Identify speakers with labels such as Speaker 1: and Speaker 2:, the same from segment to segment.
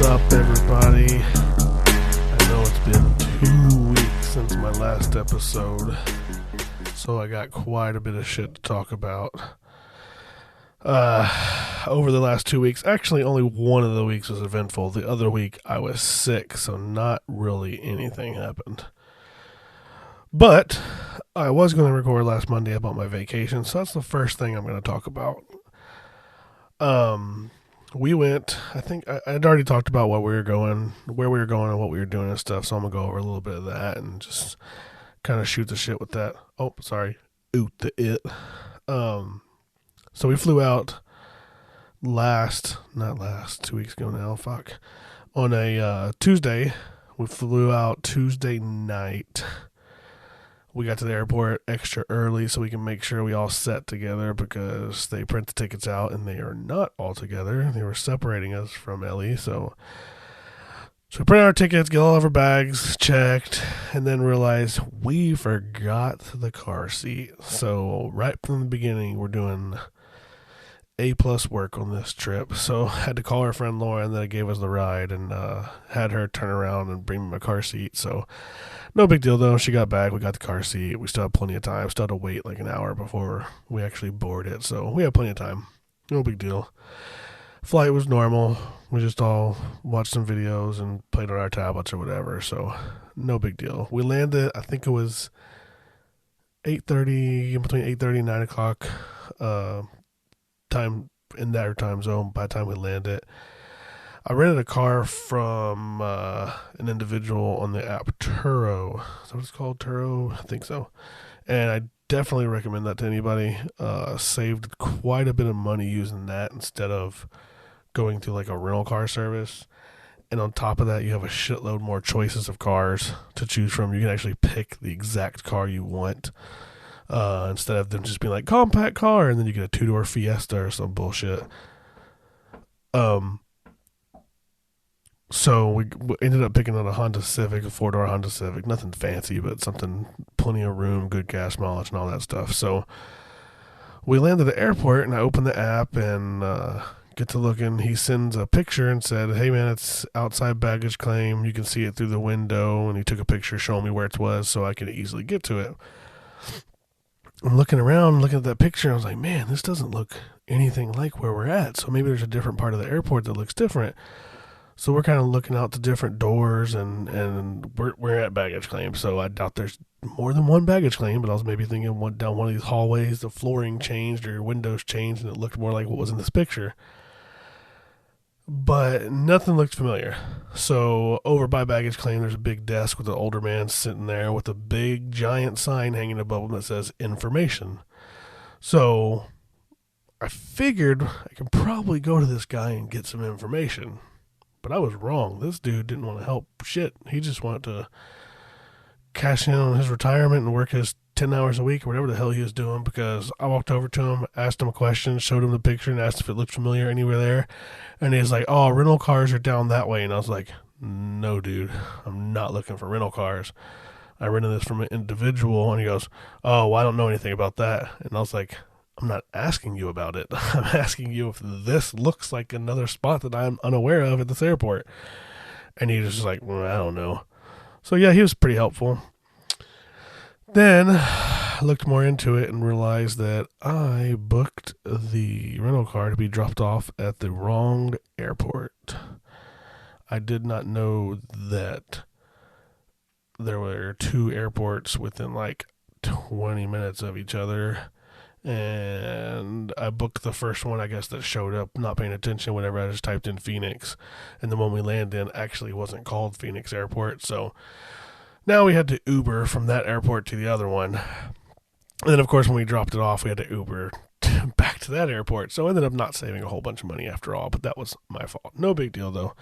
Speaker 1: up, everybody? I know it's been 2 weeks since my last episode, so I got quite a bit of shit to talk about. Over the last 2 weeks, actually only one of the weeks was eventful. The other week I was sick, so not really anything happened. But I was going to record last Monday about my vacation, so that's the first thing I'm going to talk about. We went, I think I'd already talked about where we were going and what we were doing and stuff, so I'm going to go over a little bit of that and just kind of shoot the shit with that. Oh, sorry. Oot the it. So we flew out 2 weeks ago now, fuck. On a Tuesday. We flew out Tuesday night. We got to the airport extra early so we can make sure we all sat together because they print the tickets out and they are not all together. They were separating us from Ellie, so we print our tickets, get all of our bags checked, and then realized we forgot the car seat. So right from the beginning, we're doing A+ work on this trip. So I had to call our friend Lauren that gave us the ride and had her turn around and bring me my car seat. So no big deal though. She got back. We got the car seat. We still have plenty of time. Still had to wait like an hour before we actually board it. So we had plenty of time. No big deal. Flight was normal. We just all watched some videos and played on our tablets or whatever. So no big deal. We landed, I think it was 8:30, between 8:30 and 9 o'clock time in that time zone by the time we landed. I rented a car from an individual on the app Turo. Is that what it's called? Turo? I think so. And I definitely recommend that to anybody. Saved quite a bit of money using that instead of going through like a rental car service. And on top of that, you have a shitload more choices of cars to choose from. You can actually pick the exact car you want. Instead of them just being like compact car and then you get a 2-door Fiesta or some bullshit. So we ended up picking out a Honda Civic, a 4-door Honda Civic, nothing fancy, but something, plenty of room, good gas mileage and all that stuff. So we landed at the airport and I opened the app and get to looking. He sends a picture and said, hey man, it's outside baggage claim. You can see it through the window. And he took a picture showing me where it was so I could easily get to it. I'm looking around, looking at that picture, and I was like, man, this doesn't look anything like where we're at. So maybe there's a different part of the airport that looks different. So we're kind of looking out the different doors, and we're at baggage claim. So I doubt there's more than one baggage claim, but I was maybe thinking down one of these hallways, the flooring changed or your windows changed, and it looked more like what was in this picture. But nothing looked familiar. So over by baggage claim, there's a big desk with an older man sitting there with a big giant sign hanging above him that says information. So I figured I could probably go to this guy and get some information. But I was wrong. This dude didn't want to help shit. He just wanted to cash in on his retirement and work his 10 hours a week or whatever the hell he was doing, because I walked over to him, asked him a question, showed him the picture, and asked if it looked familiar anywhere there. And he was like, oh, rental cars are down that way. And I was like, no, dude, I'm not looking for rental cars. I rented this from an individual. And he goes, oh, well, I don't know anything about that. And I was like, I'm not asking you about it. I'm asking you if this looks like another spot that I'm unaware of at this airport. And he was just like, well, I don't know. So yeah, he was pretty helpful. Then I looked more into it and realized that I booked the rental car to be dropped off at the wrong airport. I did not know that there were 2 airports within like 20 minutes of each other. And I booked the first one, I guess, that showed up, not paying attention, whatever. I just typed in Phoenix. And the one we landed in actually wasn't called Phoenix Airport. So now we had to Uber from that airport to the other one. And then, of course, when we dropped it off, we had to Uber back to that airport. So I ended up not saving a whole bunch of money after all. But that was my fault. No big deal, though.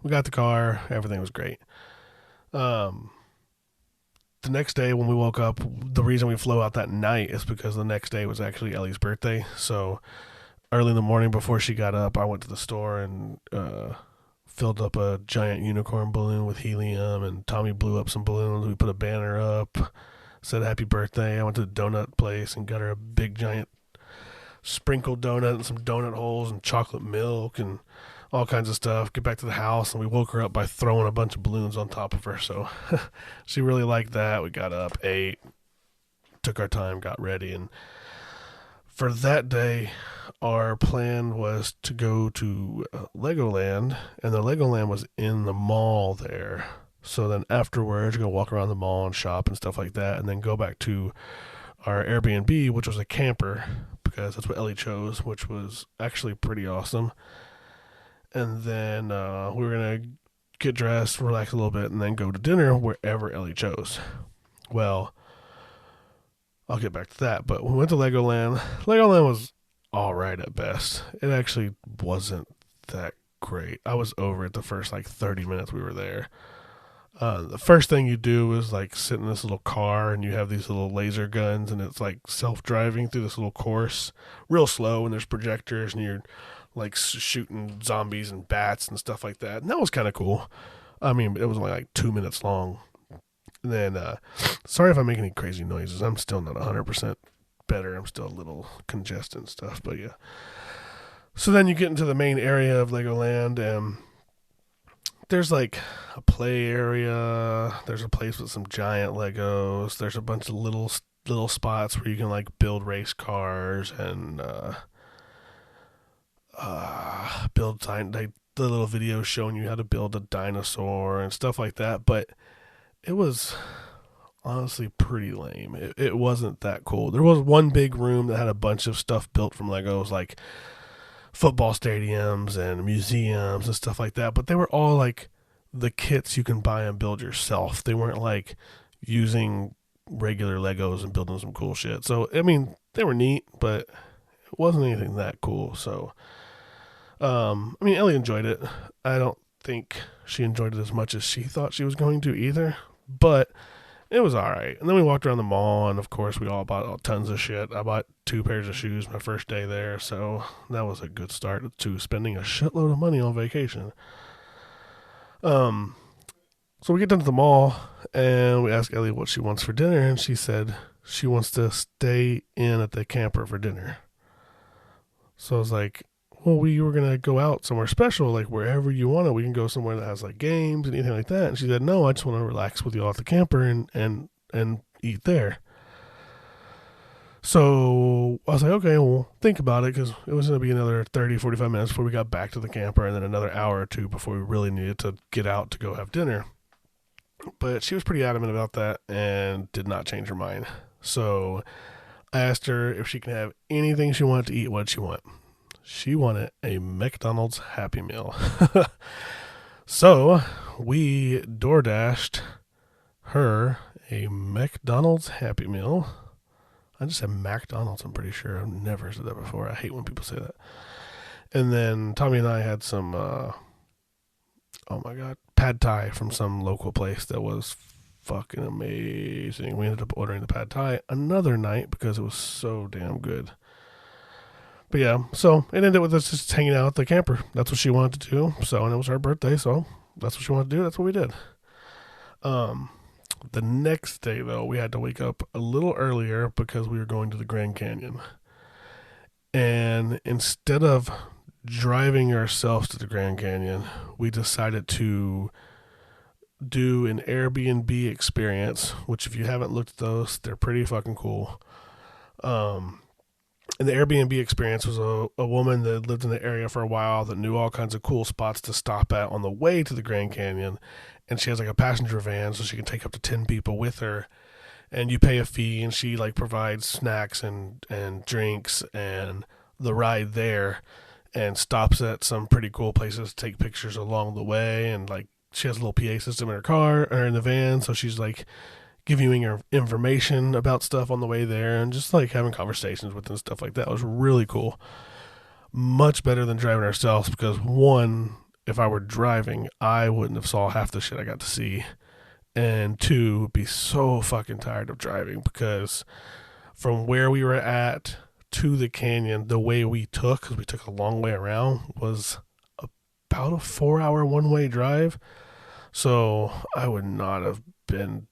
Speaker 1: We got the car. Everything was great. The next day when we woke up, the reason we flew out that night is because the next day was actually Ellie's birthday. So early in the morning before she got up, I went to the store and filled up a giant unicorn balloon with helium, and Tommy blew up some balloons. We put a banner up, said happy birthday. I went to the donut place and got her a big giant sprinkled donut and some donut holes and chocolate milk and all kinds of stuff. Get back to the house, and we woke her up by throwing a bunch of balloons on top of her. So she really liked that. We got up, ate, took our time, got ready, and for that day, our plan was to go to Legoland, and the Legoland was in the mall there. So then afterwards, we're gonna walk around the mall and shop and stuff like that, and then go back to our Airbnb, which was a camper, because that's what Ellie chose, which was actually pretty awesome. And then we were gonna get dressed, relax a little bit, and then go to dinner wherever Ellie chose. Well, I'll get back to that. But we went to Legoland. Legoland was all right at best. It actually wasn't that great. I was over it the first like 30 minutes we were there. The first thing you do is like sit in this little car, and you have these little laser guns, and it's like self-driving through this little course, real slow, and there's projectors, and you're like shooting zombies and bats and stuff like that. And that was kind of cool. I mean, it was only like 2 minutes long. And then, sorry if I make any crazy noises. I'm still not 100% better. I'm still a little congested and stuff, but yeah. So then you get into the main area of Legoland, and there's like a play area. There's a place with some giant Legos. There's a bunch of little spots where you can like build race cars and build the little videos showing you how to build a dinosaur and stuff like that. But it was honestly pretty lame. It wasn't that cool. There was one big room that had a bunch of stuff built from Legos, like football stadiums and museums and stuff like that, but they were all like the kits you can buy and build yourself. They weren't like using regular Legos and building some cool shit. So I mean, they were neat, but it wasn't anything that cool. So I mean, Ellie enjoyed it. I don't think she enjoyed it as much as she thought she was going to either, but it was all right. And then we walked around the mall, and of course, we all bought tons of shit. I bought 2 pairs of shoes my first day there, so that was a good start to spending a shitload of money on vacation. So we get down to the mall, and we ask Ellie what she wants for dinner, and she said she wants to stay in at the camper for dinner. So I was like, well, we were going to go out somewhere special, like wherever you want to. We can go somewhere that has like games and anything like that. And she said, no, I just want to relax with you all at the camper and eat there. So I was like, okay, well, think about it, because it was going to be another 30, 45 minutes before we got back to the camper, and then another hour or two before we really needed to get out to go have dinner. But she was pretty adamant about that and did not change her mind. So I asked her if she can have anything she wanted to eat. What did she want? She wanted a McDonald's Happy Meal. So we DoorDashed her a McDonald's Happy Meal. I just said McDonald's, I'm pretty sure. I've never said that before. I hate when people say that. And then Tommy and I had some, oh my God, pad thai from some local place that was fucking amazing. We ended up ordering the pad thai another night because it was so damn good. But yeah, so it ended with us just hanging out at the camper. That's what she wanted to do. So, and it was her birthday, so that's what she wanted to do. That's what we did. The next day, though, we had to wake up a little earlier because we were going to the Grand Canyon. And instead of driving ourselves to the Grand Canyon, we decided to do an Airbnb experience, which if you haven't looked at those, they're pretty fucking cool. And the Airbnb experience was a woman that lived in the area for a while that knew all kinds of cool spots to stop at on the way to the Grand Canyon. And she has like a passenger van, so she can take up to 10 people with her. And you pay a fee, and she like provides snacks and drinks and the ride there, and stops at some pretty cool places to take pictures along the way. And like she has a little PA system in her car or in the van, so she's like giving her information about stuff on the way there, and just like having conversations with and stuff like that. It was really cool. Much better than driving ourselves, because one, if I were driving, I wouldn't have saw half the shit I got to see. And two, would be so fucking tired of driving, because from where we were at to the canyon, the way we took, because we took a long way around, was about a 4-hour one-way drive. So I would not have been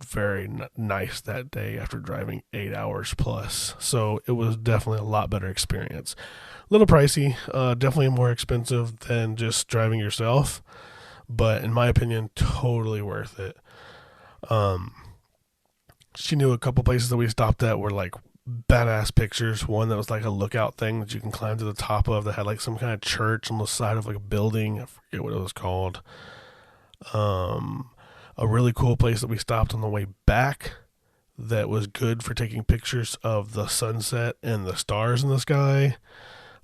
Speaker 1: very nice that day after driving 8 hours plus. So it was definitely a lot better experience. A little pricey, definitely more expensive than just driving yourself, but in my opinion, totally worth it. Um, she knew a couple places that we stopped at were like badass pictures. One that was like a lookout thing that you can climb to the top of that had like some kind of church on the side of like a building. I forget what it was called. Um, a really cool place that we stopped on the way back that was good for taking pictures of the sunset and the stars in the sky.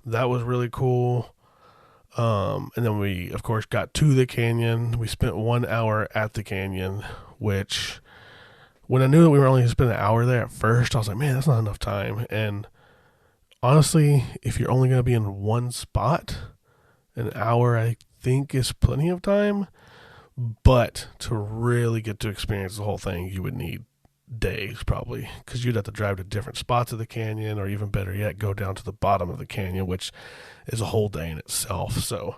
Speaker 1: That was really cool. And then we, of course, got to the canyon. We spent 1 hour at the canyon, which, when I knew that we were only going to spend an hour there at first, I was like, man, that's not enough time. And honestly, if you're only going to be in one spot, an hour, I think, is plenty of time. But to really get to experience the whole thing, you would need days probably, because you'd have to drive to different spots of the canyon, or even better yet, go down to the bottom of the canyon, which is a whole day in itself. So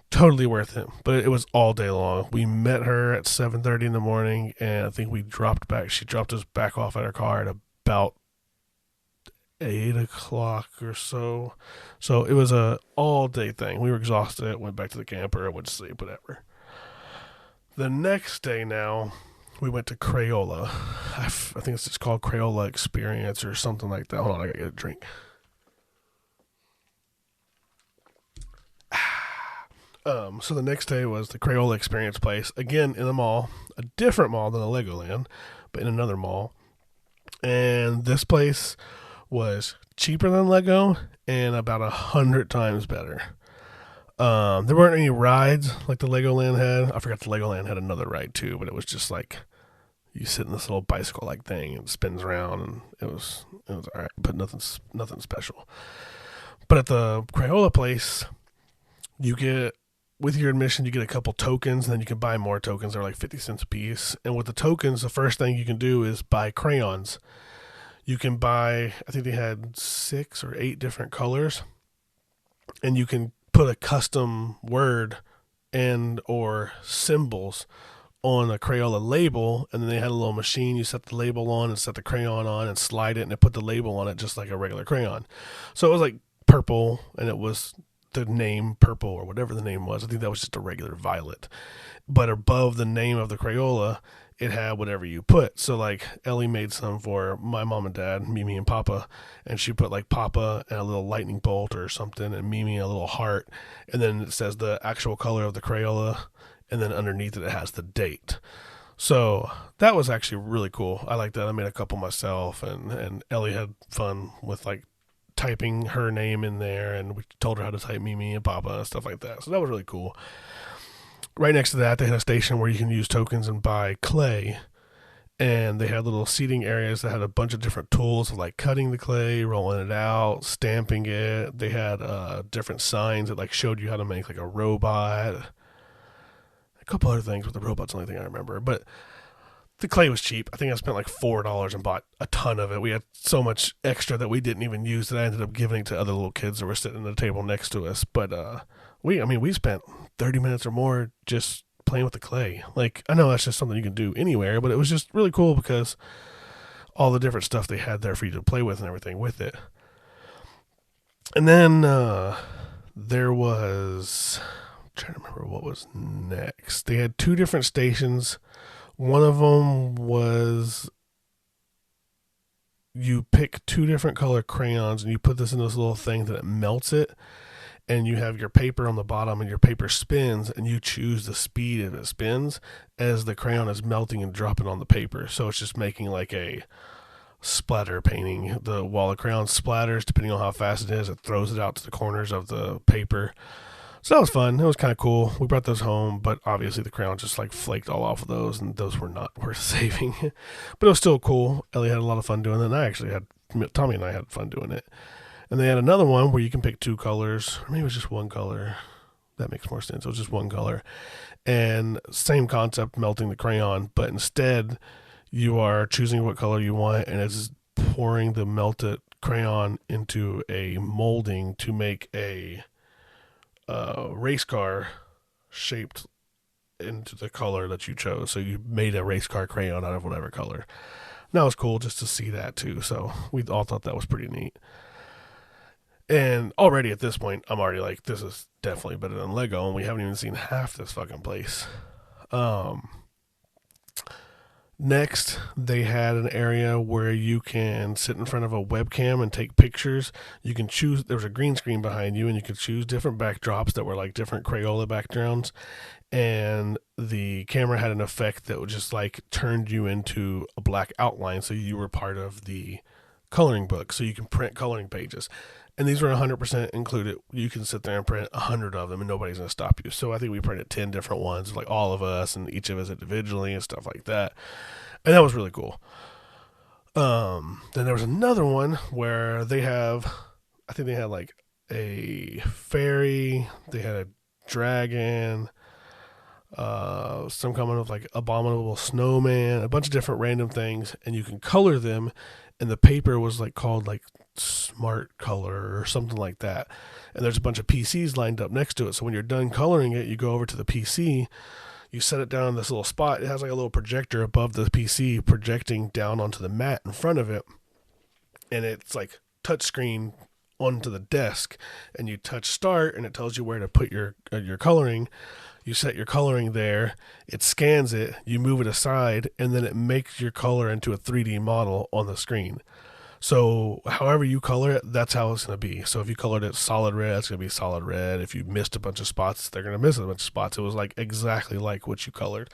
Speaker 1: totally worth it. But it was all day long. We met her at 7:30 in the morning, and I think she dropped us back off at her car at about 8 o'clock or so. So it was a all day thing. We were exhausted, went back to the camper, went to sleep, whatever. The next day now, we went to Crayola. I think it's just called Crayola Experience or something like that. Hold on, I gotta get a drink. So the next day was the Crayola Experience place, again in a mall, a different mall than the Legoland, but in another mall. And this place was cheaper than Lego and about 100 times better. There weren't any rides like the Legoland had. I forgot the Legoland had another ride too, but it was just like you sit in this little bicycle like thing and it spins around, and it was all right, but nothing special. But at the Crayola place, you get, with your admission, you get a couple tokens, and then you can buy more tokens. They're like 50 cents a piece. And with the tokens, the first thing you can do is buy crayons. You can buy, I think they had 6 or 8 different colors, and you can put a custom word and or symbols on a Crayola label, and then they had a little machine. You set the label on and set the crayon on and slide it, and it put the label on it just like a regular crayon. So it was like purple, and it was the name purple or whatever the name was. I think that was just a regular violet. But above the name of the Crayola, it had whatever you put. So like Ellie made some for my mom and dad, Mimi and Papa, and she put like Papa and a little lightning bolt or something, and Mimi a little heart, and then it says the actual color of the Crayola, and then underneath it has the date. So that was actually really cool. I like that. I made a couple myself, and Ellie had fun with like typing her name in there, and we told her how to type Mimi and Papa and stuff like that. So that was really cool. Right next to that, they had a station where you can use tokens and buy clay. And they had little seating areas that had a bunch of different tools of like cutting the clay, rolling it out, stamping it. They had different signs that like showed you how to make like a robot. A couple other things, but the robot's the only thing I remember. But the clay was cheap. I think I spent like $4 and bought a ton of it. We had so much extra that we didn't even use that I ended up giving to other little kids that were sitting at the table next to us. But we spent 30 minutes or more just playing with the clay. Like, I know that's just something you can do anywhere, but it was just really cool because all the different stuff they had there for you to play with and everything with it. And then there was, I'm trying to remember what was next. They had 2 different stations. One of them was you pick 2 different color crayons and you put this in this little thing that it melts it, and you have your paper on the bottom and your paper spins, and you choose the speed as it spins as the crayon is melting and dropping on the paper. So it's just making like a splatter painting. While the crayon splatters, depending on how fast it is, it throws it out to the corners of the paper. So that was fun. It was kind of cool. We brought those home, but obviously the crayon just like flaked all off of those, and those were not worth saving. But it was still cool. Ellie had a lot of fun doing it, and Tommy and I had fun doing it. And they had another one where you can pick 2 colors, or maybe it was just 1 color. That makes more sense. It was just 1 color. And same concept, melting the crayon, but instead you are choosing what color you want, and it's pouring the melted crayon into a molding to make a race car shaped into the color that you chose. So you made a race car crayon out of whatever color. And that was cool just to see that too. So we all thought that was pretty neat. And already at this point, I'm already like, this is definitely better than Lego, and we haven't even seen half this fucking place. Next, they had an area where you can sit in front of a webcam and take pictures. You can choose, there was a green screen behind you, and you could choose different backdrops that were like different Crayola backgrounds. And the camera had an effect that would just like turned you into a black outline, so you were part of the coloring book, so you can print coloring pages. And these were 100% included. You can sit there and print 100 of them and nobody's going to stop you. So I think we printed 10 different ones, like all of us and each of us individually and stuff like that. And that was really cool. Then there was another one where they have, I think they had like a fairy, they had a dragon, some kind of like abominable snowman, a bunch of different random things, and you can color them. And the paper was like called like smart color or something like that. And there's a bunch of PCs lined up next to it. So when you're done coloring it, you go over to the PC, you set it down in this little spot. It has like a little projector above the PC projecting down onto the mat in front of it. And it's like touchscreen onto the desk. And you touch start and it tells you where to put your coloring. You set your coloring there, it scans it, you move it aside, and then it makes your color into a 3D model on the screen. So however you color it, that's how it's going to be. So if you colored it solid red, it's going to be solid red. If you missed a bunch of spots, they're going to miss a bunch of spots. It was like exactly like what you colored.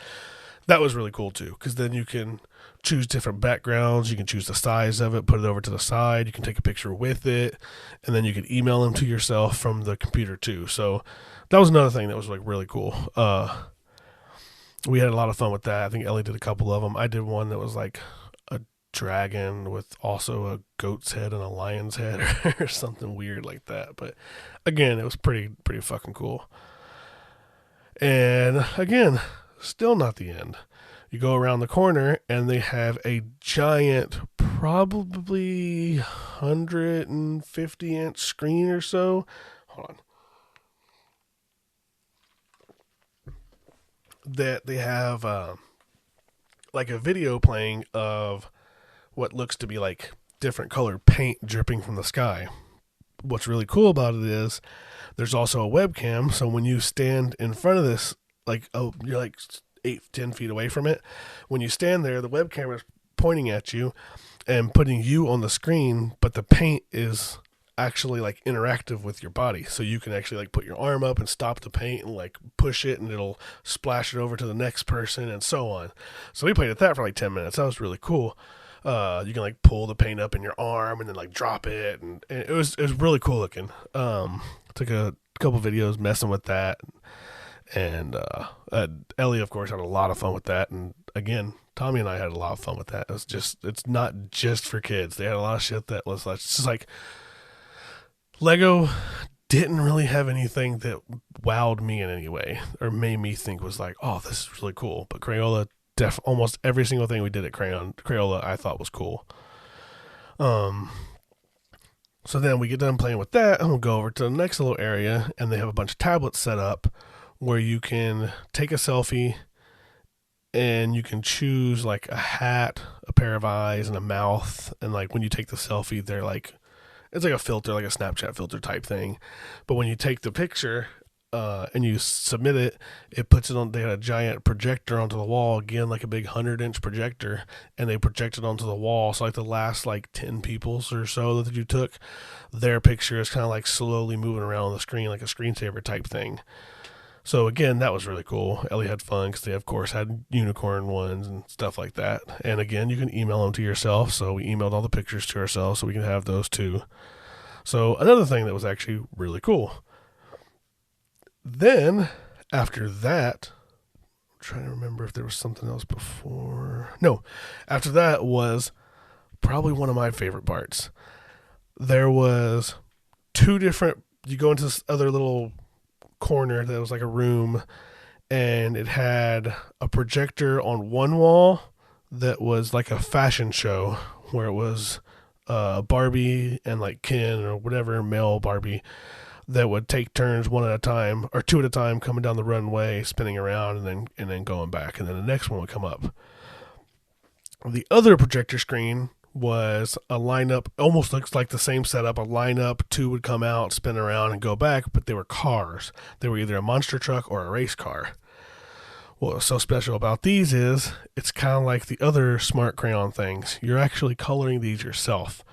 Speaker 1: That was really cool too, because then you can choose different backgrounds. You can choose the size of it, put it over to the side. You can take a picture with it, and then you can email them to yourself from the computer too. So that was another thing that was like really cool. We had a lot of fun with that. I think Ellie did a couple of them. I did one that was like a dragon with also a goat's head and a lion's head or something weird like that. But again, it was pretty fucking cool. And again, still not the end. You go around the corner and they have a giant, probably 150-inch screen or so. Hold on. That they have like a video playing of what looks to be like different colored paint dripping from the sky. What's really cool about it is there's also a webcam, so when you stand in front of this, like you're like 8-10 feet away from it. When you stand there, the webcam is pointing at you and putting you on the screen, but the paint is actually like interactive with your body, so you can actually like put your arm up and stop the paint and like push it and it'll splash it over to the next person and so on. So we played at that for like 10 minutes. That was really cool. You can like pull the paint up in your arm and then like drop it, and it was really cool looking. Took a couple videos messing with that, and Ellie of course had a lot of fun with that, and again Tommy and I had a lot of fun with that. It's not just for kids. They had a lot of shit that was like, it's just like Lego didn't really have anything that wowed me in any way or made me think was like, oh, this is really cool. But Crayola, almost every single thing we did at Crayola I thought was cool. So then we get done playing with that and we'll go over to the next little area, and they have a bunch of tablets set up where you can take a selfie and you can choose like a hat, a pair of eyes, and a mouth. And like when you take the selfie, they're like, it's like a filter, like a Snapchat filter type thing. But when you take the picture and you submit it, it puts it on, they had a giant projector onto the wall, again, like a big 100-inch projector, and they project it onto the wall. So like the last like 10 people's or so that you took, their picture is kind of like slowly moving around on the screen, like a screensaver type thing. So again, that was really cool. Ellie had fun because they, of course, had unicorn ones and stuff like that. And again, you can email them to yourself. So we emailed all the pictures to ourselves so we can have those too. So another thing that was actually really cool. Then, after that, I'm trying to remember if there was something else before. No, after that was probably one of my favorite parts. There was two different, you go into this other little corner that was like a room, and it had a projector on one wall that was like a fashion show where it was Barbie and like Ken or whatever male Barbie that would take turns one at a time or two at a time coming down the runway, spinning around, and then going back, and then the next one would come up. The other projector screen was a lineup, almost looks like the same setup. A lineup, two would come out, spin around, and go back, but they were cars. They were either a monster truck or a race car. What's so special about these is it's kind of like the other smart crayon things. You're actually coloring these yourself.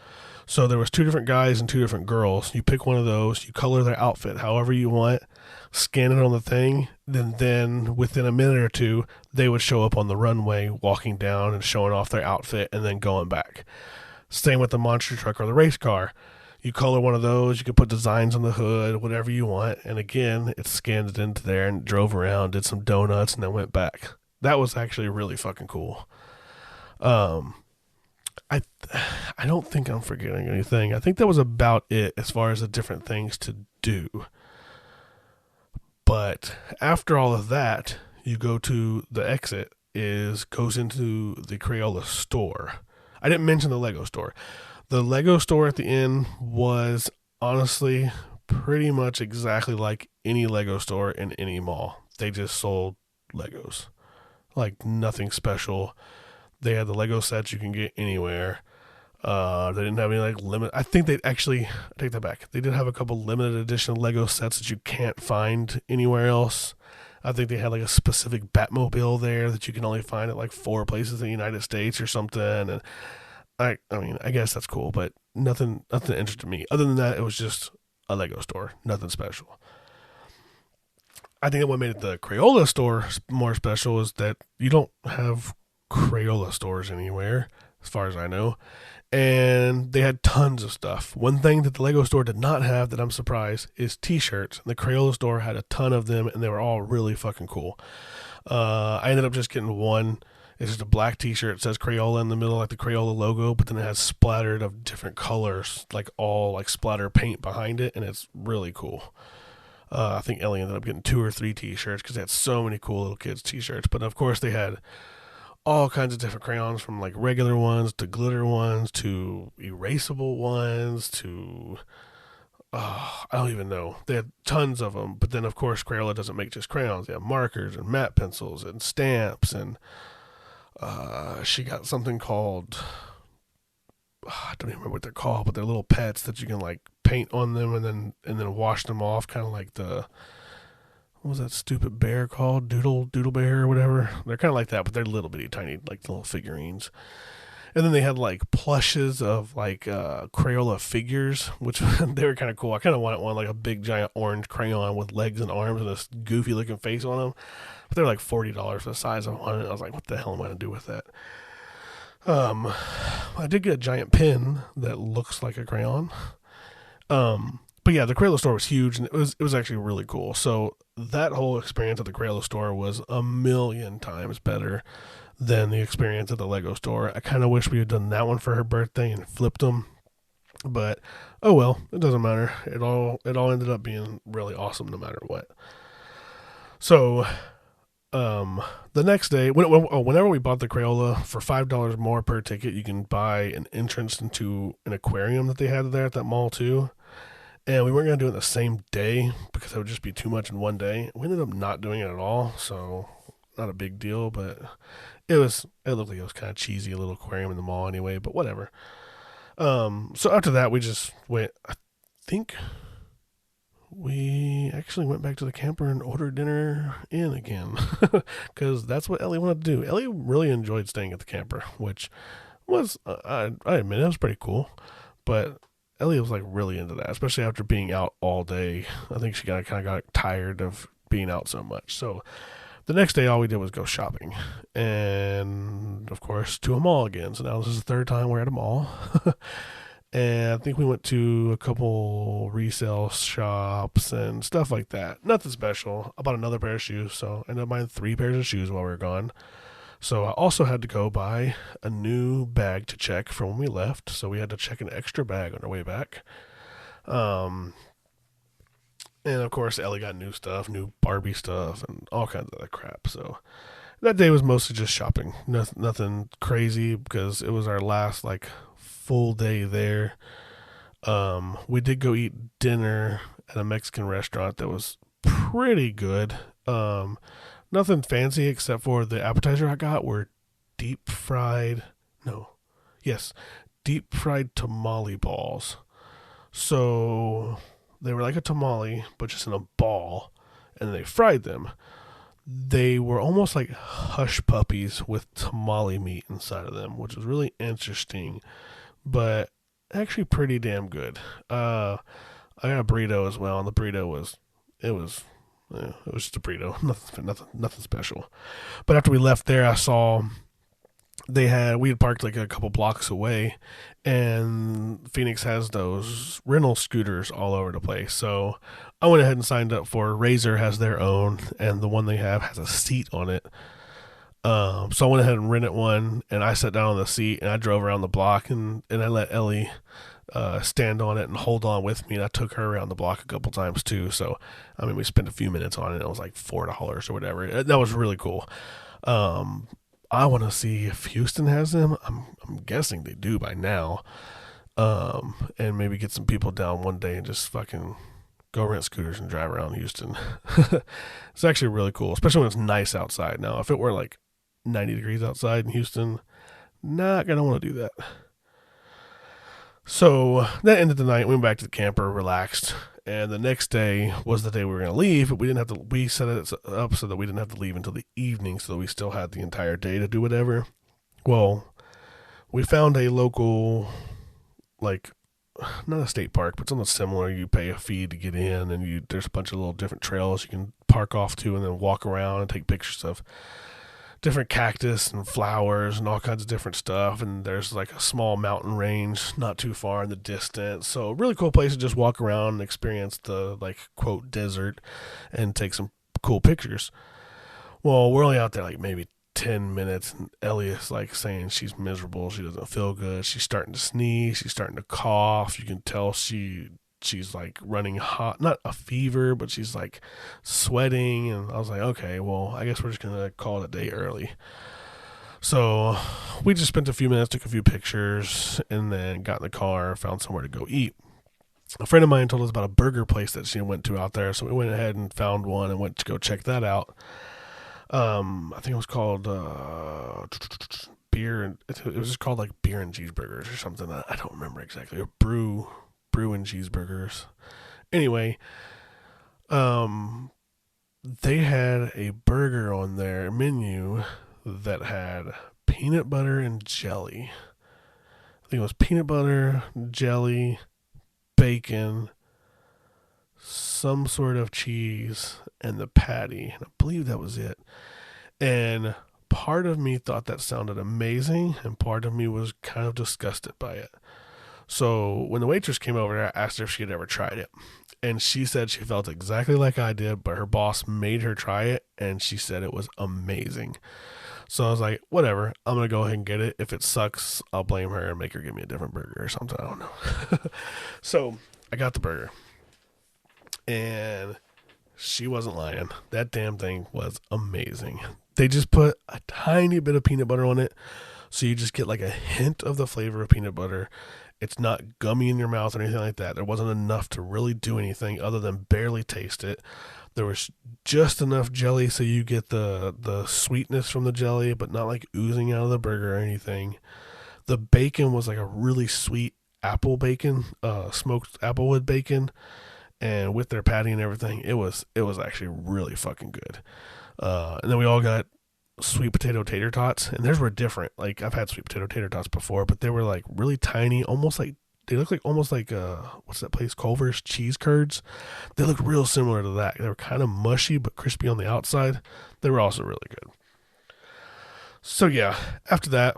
Speaker 1: So there was two different guys and two different girls. You pick one of those, you color their outfit however you want, scan it on the thing, then within a minute or two, they would show up on the runway walking down and showing off their outfit and then going back. Same with the monster truck or the race car. You color one of those, you can put designs on the hood, whatever you want, and again, it scanned it into there and drove around, did some donuts, and then went back. That was actually really fucking cool. I don't think I'm forgetting anything. I think that was about it as far as the different things to do. But after all of that, you go to the exit goes into the Crayola store. I didn't mention the Lego store. The Lego store at the end was honestly pretty much exactly like any Lego store in any mall. They just sold Legos. Like nothing special. They had the Lego sets you can get anywhere. They didn't have any like limit. I think they actually, I take that back. They did have a couple limited edition Lego sets that you can't find anywhere else. I think they had like a specific Batmobile there that you can only find at like 4 places in the United States or something. And I mean, I guess that's cool, but nothing interested me. Other than that, it was just a Lego store. Nothing special. I think that what made it the Crayola store more special is that you don't have Crayola stores anywhere, as far as I know. And they had tons of stuff. One thing that the Lego store did not have that I'm surprised is t-shirts. The Crayola store had a ton of them, and they were all really fucking cool. I ended up just getting one. It's just a black t-shirt. It says Crayola in the middle, like the Crayola logo, but then it has splattered of different colors, like all like splatter paint behind it, and it's really cool. I think Ellie ended up getting 2 or 3 t-shirts because they had so many cool little kids t-shirts. But of course they had all kinds of different crayons, from like regular ones to glitter ones to erasable ones to I don't even know. They had tons of them. But then of course Crayola doesn't make just crayons. They have markers and matte pencils and stamps, and she got something called, I don't even remember what they're called, but they're little pets that you can like paint on them and then wash them off, kind of like the, what was that stupid bear called? Doodle Bear or whatever. They're kind of like that, but they're little bitty tiny, like little figurines. And then they had like plushes of like Crayola figures, which they were kind of cool. I kind of wanted one, like a big giant orange crayon with legs and arms and a goofy looking face on them. But they're like $40 for the size of one. And I was like, what the hell am I going to do with that? I did get a giant pin that looks like a crayon. But yeah, the Crayola store was huge, and it was actually really cool. So that whole experience at the Crayola store was a million times better than the experience at the Lego store. I kind of wish we had done that one for her birthday and flipped them, but oh well, it doesn't matter. It all ended up being really awesome no matter what. So the next day, whenever we bought the Crayola, for $5 more per ticket, you can buy an entrance into an aquarium that they had there at that mall too. And we weren't going to do it the same day because that would just be too much in one day. We ended up not doing it at all, so not a big deal, but it looked like it was kind of cheesy, a little aquarium in the mall anyway, but whatever. So after that, we just went, I think we actually went back to the camper and ordered dinner in again because that's what Ellie wanted to do. Ellie really enjoyed staying at the camper, which was, I admit, it was pretty cool, but Ellie was like really into that, especially after being out all day. I think she kind of got tired of being out so much. So the next day, all we did was go shopping, and of course to a mall again. So now this is the 3rd time we're at a mall, and I think we went to a couple resale shops and stuff like that. Nothing special. I bought another pair of shoes, so I ended up buying 3 pairs of shoes while we were gone. So I also had to go buy a new bag to check for when we left. So we had to check an extra bag on our way back. And of course, Ellie got new stuff, new Barbie stuff, and all kinds of other crap. So that day was mostly just shopping. Nothing crazy because it was our last like full day there. We did go eat dinner at a Mexican restaurant that was pretty good. Nothing fancy except for the appetizer I got were deep fried. No, yes, deep fried tamale balls. So they were like a tamale, but just in a ball, and they fried them. They were almost like hush puppies with tamale meat inside of them, which was really interesting, but actually pretty damn good. I got a burrito as well, and the burrito was it was it was just a burrito, nothing special. But after we left there, I saw we had parked like a couple blocks away, and Phoenix has those rental scooters all over the place. So I went ahead and signed up for Razor has their own, and the one they have has a seat on it. So I went ahead and rented one, and I sat down on the seat, and I drove around the block, and I let Ellie stand on it and hold on with me, and I took her around the block a couple times too. So I mean, we spent a few minutes on it. It was like $4 or whatever. That was really cool. Um, I want to see if Houston has them. I'm guessing they do by now. And maybe get some people down one day and just fucking go rent scooters and drive around Houston. It's actually really cool, especially when it's nice outside. Now, if it were like 90 degrees outside in Houston, not gonna want to do that. So that ended the night. We went back to the camper, relaxed, and the next day was the day we were gonna leave. But we didn't have to. We set it up so that we didn't have to leave until the evening, so that we still had the entire day to do whatever. Well, we found a local, like, not a state park, but something similar. You pay a fee to get in, and there's a bunch of little different trails you can park off to, and then walk around and take pictures of different cactus and flowers and all kinds of different stuff. And there's like a small mountain range not too far in the distance. So a really cool place to just walk around and experience the, like, quote desert and take some cool pictures. Well, we're only out there like maybe 10 minutes, and Elliot's like saying she's miserable. She doesn't feel good. She's starting to sneeze. She's starting to cough. You can tell she's like running hot, not a fever, but she's like sweating. And I was like, okay, well, I guess we're just gonna call it a day early. So we just spent a few minutes, took a few pictures, and then got in the car, found somewhere to go eat. A friend of mine told us about a burger place that she went to out there, so we went ahead and found one and went to go check that out. I think it was called beer. It was just called like beer and cheeseburgers or something. I don't remember exactly. Or brew and cheeseburgers. Anyway, they had a burger on their menu that had peanut butter and jelly. I think it was peanut butter, jelly, bacon, some sort of cheese, and the patty. And I believe that was it. And part of me thought that sounded amazing, and part of me was kind of disgusted by it. So when the waitress came over, I asked her if she had ever tried it. And she said she felt exactly like I did, but her boss made her try it, and she said it was amazing. So I was like, whatever, I'm going to go ahead and get it. If it sucks, I'll blame her and make her give me a different burger or something. I don't know. So I got the burger. And she wasn't lying. That damn thing was amazing. They just put a tiny bit of peanut butter on it, so you just get like a hint of the flavor of peanut butter. It's not gummy in your mouth or anything like that. There wasn't enough to really do anything other than barely taste it. There was just enough jelly so you get the sweetness from the jelly, but not like oozing out of the burger or anything. The bacon was like a really sweet apple bacon, smoked applewood bacon, and with their patty and everything, it was actually really fucking good. And then we all got sweet potato tater tots, and theirs were different. Like, I've had sweet potato tater tots before, but they were like really tiny, almost like they look like almost like what's that place, Culver's cheese curds. They look real similar to that. They were kind of mushy but crispy on the outside. They were also really good. So yeah, after that,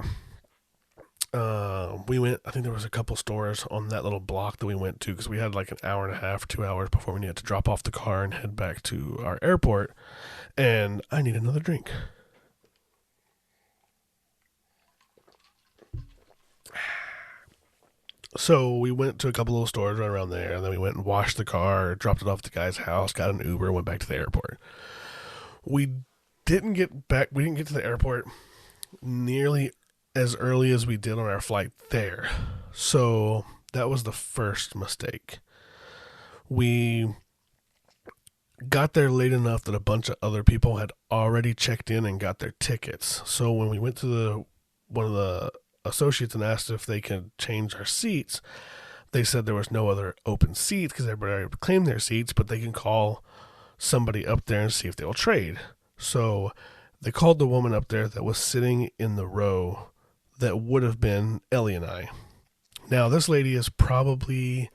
Speaker 1: we went. I think there was a couple stores on that little block that we went to, because we had like an hour and a half, 2 hours before we needed to drop off the car and head back to our airport. And I need another drink. So we went to a couple little stores right around there, and then we went and washed the car, dropped it off at the guy's house, got an Uber, went back to the airport. We didn't get to the airport nearly as early as we did on our flight there. So that was the first mistake. We got there late enough that a bunch of other people had already checked in and got their tickets. So when we went to one of the associates and asked if they could change our seats, they said there was no other open seats because everybody already claimed their seats, but they can call somebody up there and see if they'll trade. So they called the woman up there that was sitting in the row that would have been Ellie and I. Now, this lady is probably,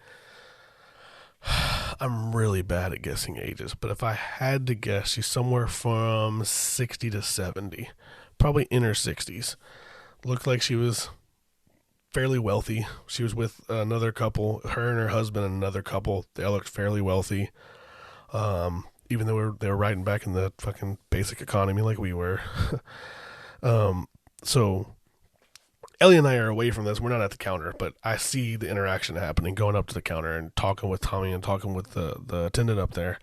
Speaker 1: I'm really bad at guessing ages, but if I had to guess, she's somewhere from 60 to 70, probably in her 60s. Looked like she was fairly wealthy. She was with another couple, her and her husband and another couple. They all looked fairly wealthy. Even though they were riding back in the fucking basic economy like we were. So Ellie and I are away from this. We're not at the counter, but I see the interaction happening, going up to the counter and talking with Tommy and talking with the attendant up there.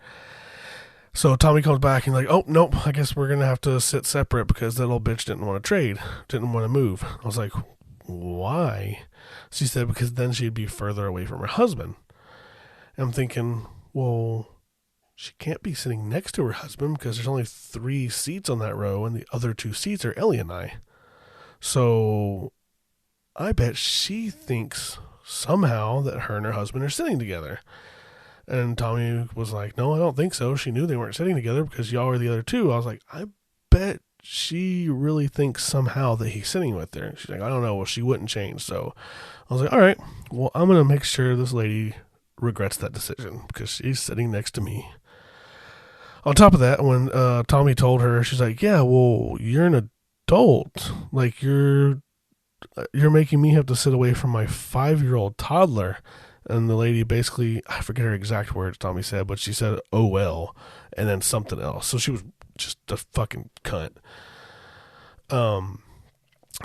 Speaker 1: So Tommy comes back and like, oh, nope, I guess we're going to have to sit separate because that little bitch didn't want to trade, didn't want to move. I was like, why? She said because then she'd be further away from her husband. And I'm thinking, well, she can't be sitting next to her husband because there's only 3 seats on that row and the other 2 seats are Ellie and I. So I bet she thinks somehow that her and her husband are sitting together. And Tommy was like, no, I don't think so. She knew they weren't sitting together because y'all were the other 2. I was like, I bet she really thinks somehow that he's sitting with her. She's like, I don't know. Well, she wouldn't change. So I was like, all right, well, I'm going to make sure this lady regrets that decision because she's sitting next to me. On top of that, when Tommy told her, she's like, yeah, well, you're an adult. Like, you're making me have to sit away from my 5-year-old toddler. And the lady basically, I forget her exact words Tommy said, but she said, oh, well, and then something else. So she was just a fucking cunt.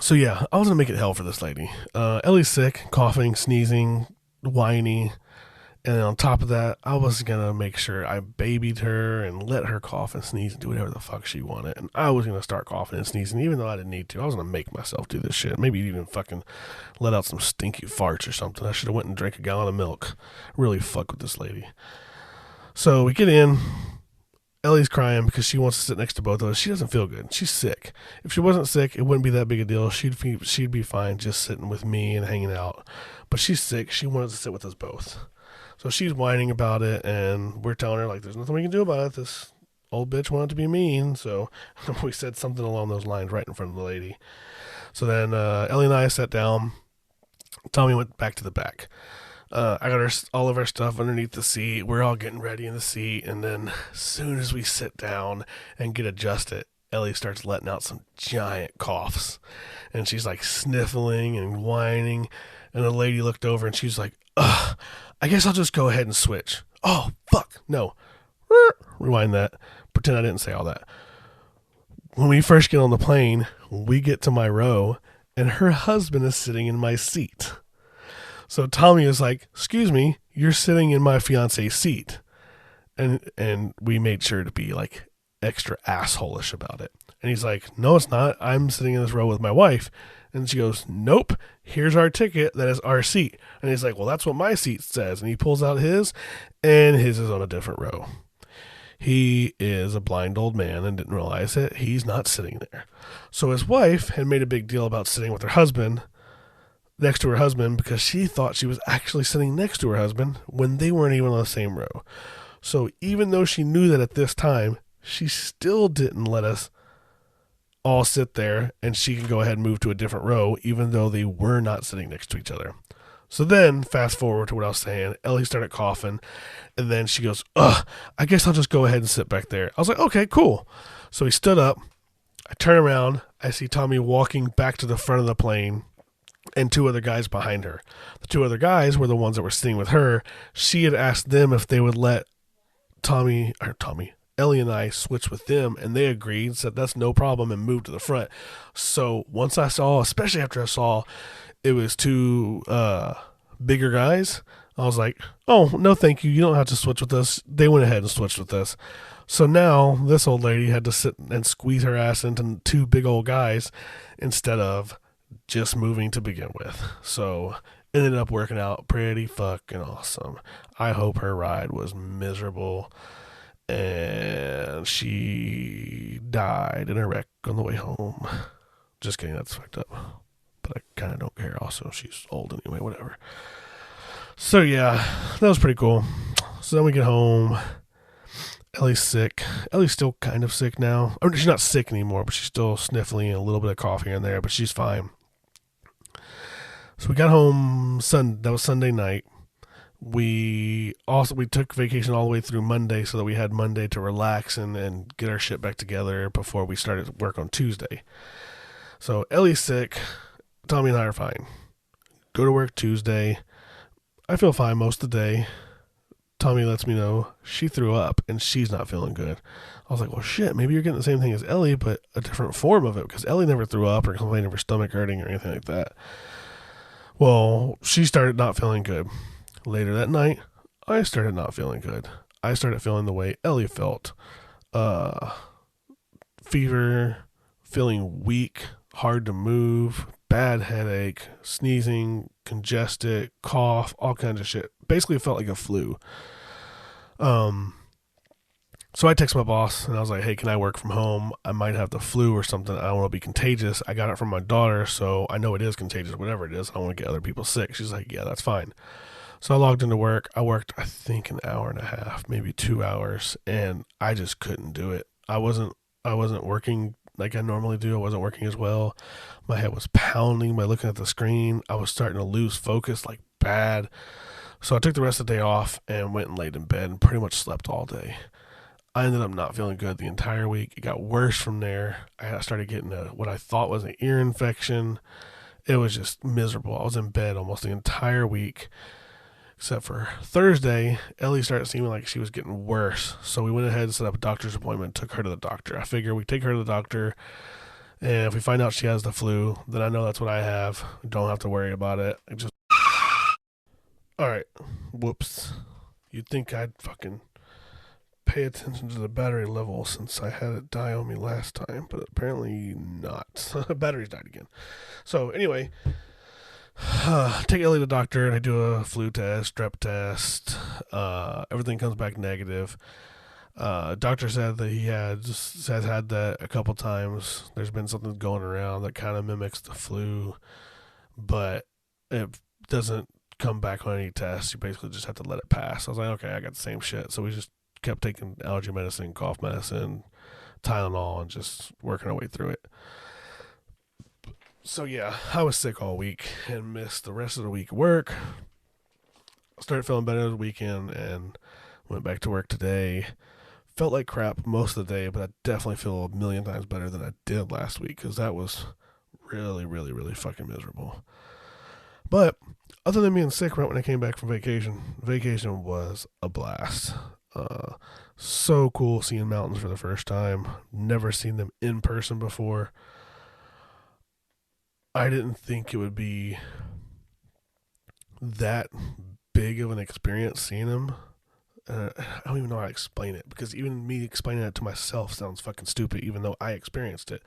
Speaker 1: So yeah, I was going to make it hell for this lady. Ellie's sick, coughing, sneezing, whiny. And then on top of that, I was going to make sure I babied her and let her cough and sneeze and do whatever the fuck she wanted. And I was going to start coughing and sneezing, even though I didn't need to. I was going to make myself do this shit. Maybe even fucking let out some stinky farts or something. I should have went and drank a gallon of milk. Really fuck with this lady. So we get in. Ellie's crying because she wants to sit next to both of us. She doesn't feel good. She's sick. If she wasn't sick, it wouldn't be that big a deal. She'd be fine just sitting with me and hanging out. But she's sick. She wanted to sit with us both. So she's whining about it, and we're telling her, like, there's nothing we can do about it. This old bitch wanted to be mean. So we said something along those lines right in front of the lady. So then Ellie and I sat down. Tommy went back to the back. I got all of our stuff underneath the seat. We're all getting ready in the seat. And then as soon as we sit down and get adjusted, Ellie starts letting out some giant coughs. And she's like sniffling and whining. And the lady looked over and she's like, ugh, I guess I'll just go ahead and switch. Oh, fuck, no. Rewind that. Pretend I didn't say all that. When we first get on the plane, we get to my row, and her husband is sitting in my seat. So Tommy is like, excuse me, you're sitting in my fiance's seat. And we made sure to be like extra asshole-ish about it. And he's like, no, it's not. I'm sitting in this row with my wife. And she goes, nope, here's our ticket. That is our seat. And he's like, well, that's what my seat says. And he pulls out his, and his is on a different row. He is a blind old man and didn't realize it. He's not sitting there. So his wife had made a big deal about sitting with her husband, next to her husband, because she thought she was actually sitting next to her husband when they weren't even on the same row. So even though she knew that at this time, she still didn't let us all sit there, and she can go ahead and move to a different row, even though they were not sitting next to each other. So then, fast forward to what I was saying, Ellie started coughing, and then she goes, ugh, I guess I'll just go ahead and sit back there. I was like, okay, cool. So he stood up, I turn around, I see Tommy walking back to the front of the plane, and 2 other guys behind her. The 2 other guys were the ones that were sitting with her. She had asked them if they would let Ellie and I switched with them, and they agreed, said that's no problem, and moved to the front. So once I saw, especially after I saw it was 2 bigger guys, I was like, oh, no thank you, you don't have to switch with us. They went ahead and switched with us. So now this old lady had to sit and squeeze her ass into 2 big old guys instead of just moving to begin with. So it ended up working out pretty fucking awesome. I hope her ride was miserable. and she died in a wreck on the way home. Just kidding, that's fucked up. But I kind of don't care also. She's old anyway, whatever. So yeah, that was pretty cool. So then we get home. Ellie's sick. Ellie's still kind of sick now. I mean, she's not sick anymore, but she's still sniffling and a little bit of cough here and there, but she's fine. So we got home that was Sunday night. We took vacation all the way through Monday so that we had Monday to relax and get our shit back together before we started work on Tuesday. So Ellie's sick. Tommy and I are fine. Go to work Tuesday. I feel fine most of the day. Tommy lets me know she threw up and she's not feeling good. I was like, well, shit, maybe you're getting the same thing as Ellie, but a different form of it, because Ellie never threw up or complained of her stomach hurting or anything like that. Well, she started not feeling good. Later that night, I started not feeling good. I started feeling the way Ellie felt. Fever, feeling weak, hard to move, bad headache, sneezing, congested, cough, all kinds of shit. Basically, it felt like a flu. So I texted my boss and I was like, hey, can I work from home? I might have the flu or something. I don't want to be contagious. I got it from my daughter, so I know it is contagious, whatever it is. I don't want to get other people sick. She's like, yeah, that's fine. So I logged into work. I worked, I think, an hour and a half, maybe 2 hours, and I just couldn't do it. I wasn't working like I normally do. I wasn't working as well. My head was pounding by looking at the screen. I was starting to lose focus like bad. So I took the rest of the day off and went and laid in bed and pretty much slept all day. I ended up not feeling good the entire week. It got worse from there. I started getting what I thought was an ear infection. It was just miserable. I was in bed almost the entire week. Except for Thursday, Ellie started seeming like she was getting worse. So we went ahead and set up a doctor's appointment, took her to the doctor. I figure we take her to the doctor, and if we find out she has the flu, then I know that's what I have. Don't have to worry about it. Alright. Whoops. You'd think I'd fucking pay attention to the battery level since I had it die on me last time, but apparently not. Batteries died again. So anyway, take Ellie to the doctor and I do a flu test, strep test. Everything comes back negative. Doctor said that he has had that a couple times. There's been something going around that kind of mimics the flu, but it doesn't come back on any tests. You basically just have to let it pass. I was like, okay, I got the same shit. So we just kept taking allergy medicine, cough medicine, Tylenol, and just working our way through it. So yeah, I was sick all week and missed the rest of the week work. Started feeling better the weekend and went back to work today. Felt like crap most of the day, but I definitely feel a million times better than I did last week, because that was really, really, really fucking miserable. But other than being sick right when I came back from vacation was a blast. So cool seeing mountains for the first time. Never seen them in person before. I didn't think it would be that big of an experience seeing them. I don't even know how to explain it, because even me explaining it to myself sounds fucking stupid, even though I experienced it.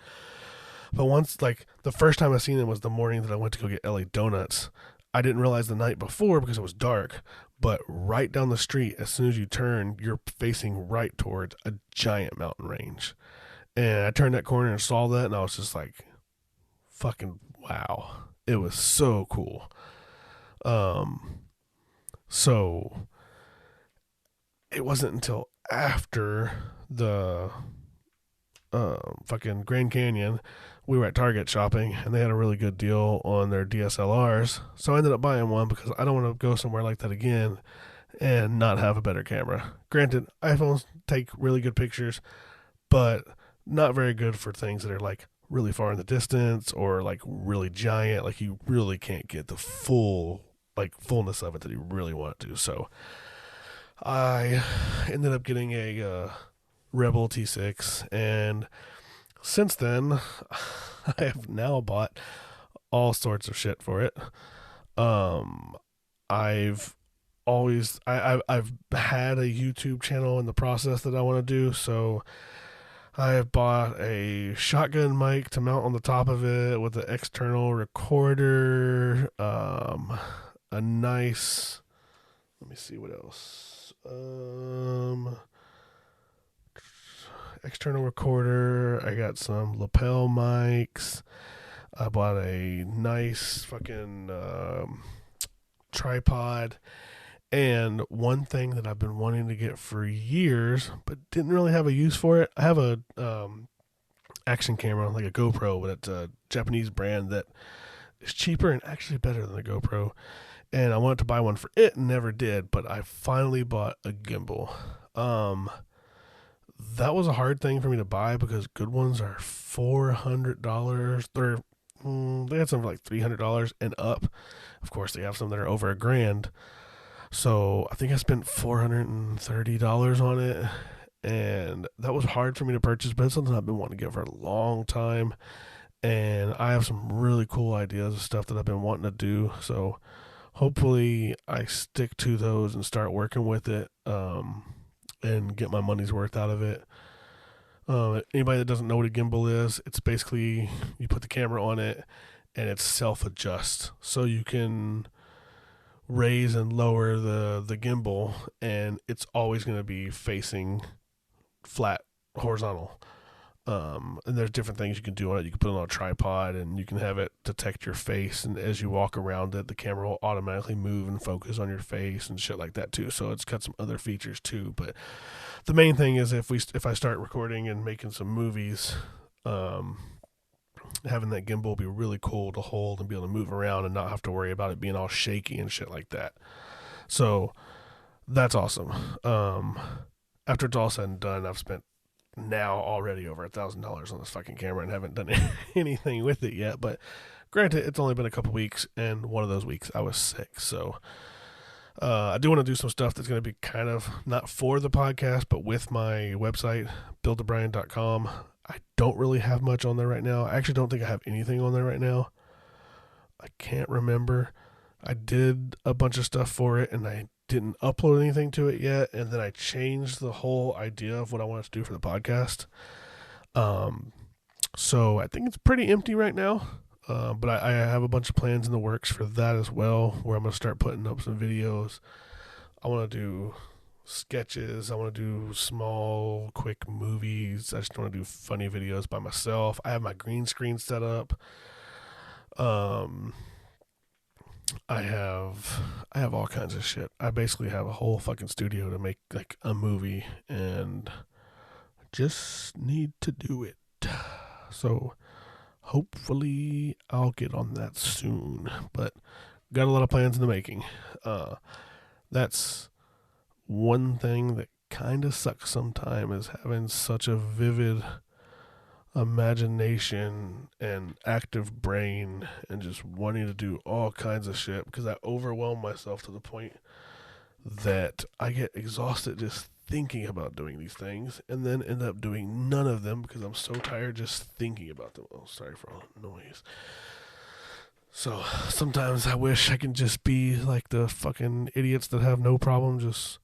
Speaker 1: But once, like, the first time I seen them was the morning that I went to go get Ellie donuts. I didn't realize the night before because it was dark, but right down the street, as soon as you turn, you're facing right towards a giant mountain range. And I turned that corner and saw that, and I was just like, fucking wow. It was so cool. So it wasn't until after the fucking Grand Canyon, we were at Target shopping, and they had a really good deal on their DSLRs. So I ended up buying one because I don't want to go somewhere like that again and not have a better camera. Granted, iPhones take really good pictures, but not very good for things that are like really far in the distance or like really giant. Like, you really can't get the fullness of it that you really want to. So I ended up getting a Rebel T6, and since then I have now bought all sorts of shit for it. I've had a YouTube channel in the process that I want to do, so I've bought a shotgun mic to mount on the top of it with an external recorder, a nice, let me see what else, external recorder. I got some lapel mics. I bought a nice fucking tripod. And one thing that I've been wanting to get for years, but didn't really have a use for it. I have a action camera, like a GoPro, but it's a Japanese brand that is cheaper and actually better than the GoPro. And I wanted to buy one for it and never did, but I finally bought a gimbal. That was a hard thing for me to buy because good ones are $400. They had some for like $300 and up. Of course, they have some that are over $1,000. So I think I spent $430 on it, and that was hard for me to purchase, but it's something I've been wanting to get for a long time. And I have some really cool ideas of stuff that I've been wanting to do. So hopefully I stick to those and start working with it, and get my money's worth out of it. Anybody that doesn't know what a gimbal is, it's basically you put the camera on it and it self-adjusts. So you can raise and lower the gimbal, and it's always going to be facing flat, horizontal. And there's different things you can do on it. You can put it on a tripod, and you can have it detect your face, and as you walk around it, the camera will automatically move and focus on your face and shit like that too. So it's got some other features too. But the main thing is if I start recording and making some movies, having that gimbal will be really cool to hold and be able to move around and not have to worry about it being all shaky and shit like that. So that's awesome. After it's all said and done, I've spent now already over $1,000 on this fucking camera and haven't done anything with it yet. But granted, it's only been a couple weeks, and one of those weeks I was sick. So I do want to do some stuff that's going to be kind of not for the podcast, but with my website, buildabrian.com. I don't really have much on there right now. I actually don't think I have anything on there right now. I can't remember. I did a bunch of stuff for it, and I didn't upload anything to it yet, and then I changed the whole idea of what I wanted to do for the podcast. So I think it's pretty empty right now, but I have a bunch of plans in the works for that as well, where I'm going to start putting up some videos. I want to do sketches. I want to do small, quick movies. I just want to do funny videos by myself. I have my green screen set up. I have all kinds of shit. I basically have a whole fucking studio to make like a movie, and I just need to do it. So hopefully I'll get on that soon, but got a lot of plans in the making. That's one thing that kind of sucks sometimes, is having such a vivid imagination and active brain and just wanting to do all kinds of shit, because I overwhelm myself to the point that I get exhausted just thinking about doing these things, and then end up doing none of them because I'm so tired just thinking about them. Oh, sorry for all the noise. So sometimes I wish I can just be like the fucking idiots that have no problem just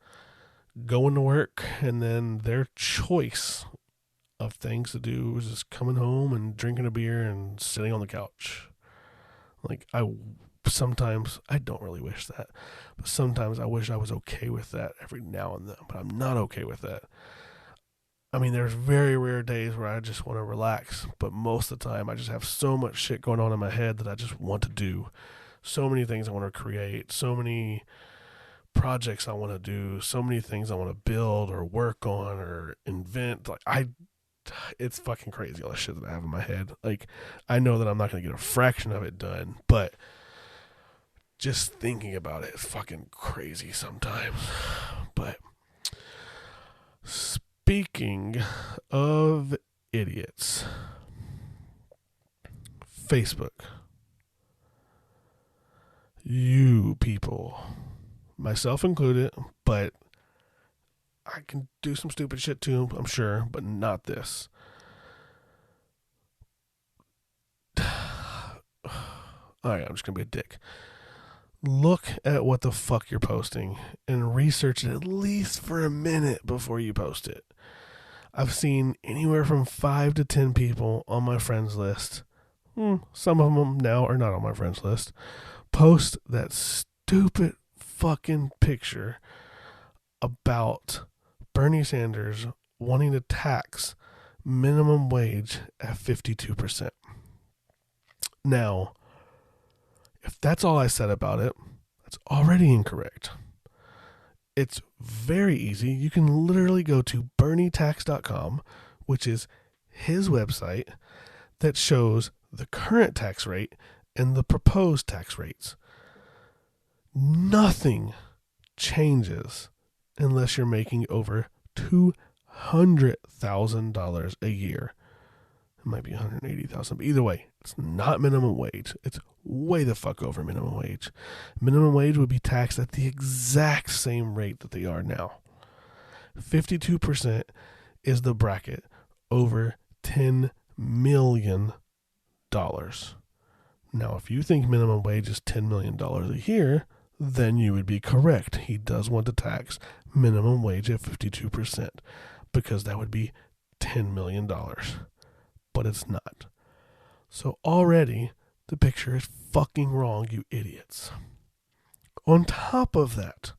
Speaker 1: going to work, and then their choice of things to do is just coming home and drinking a beer and sitting on the couch. Like, sometimes I don't really wish that, but sometimes I wish I was okay with that every now and then, but I'm not okay with that. I mean, there's very rare days where I just want to relax, but most of the time I just have so much shit going on in my head that I just want to do. So many things I want to create, so many projects I want to do, so many things I want to build or work on or invent. It's fucking crazy, all the shit that I have in my head. Like, I know that I'm not going to get a fraction of it done, but just thinking about it is fucking crazy sometimes. But speaking of idiots, Facebook. You people, myself included, but I can do some stupid shit too, I'm sure, but not this. Alright, I'm just going to be a dick. Look at what the fuck you're posting and research it at least for a minute before you post it. I've seen anywhere from 5 to 10 people on my friends list, some of them now are not on my friends list, post that stupid fucking picture about Bernie Sanders wanting to tax minimum wage at 52%. Now, if that's all I said about it, that's already incorrect. It's very easy. You can literally go to bernietax.com, which is his website that shows the current tax rate and the proposed tax rates. Nothing changes unless you're making over $200,000 a year. It might be $180,000, but either way, it's not minimum wage. It's way the fuck over minimum wage. Minimum wage would be taxed at the exact same rate that they are now. 52% is the bracket over $10 million. Now, if you think minimum wage is $10 million a year, then you would be correct. He does want to tax minimum wage at 52% because that would be $10 million. But it's not. So already, the picture is fucking wrong, you idiots. On top of that,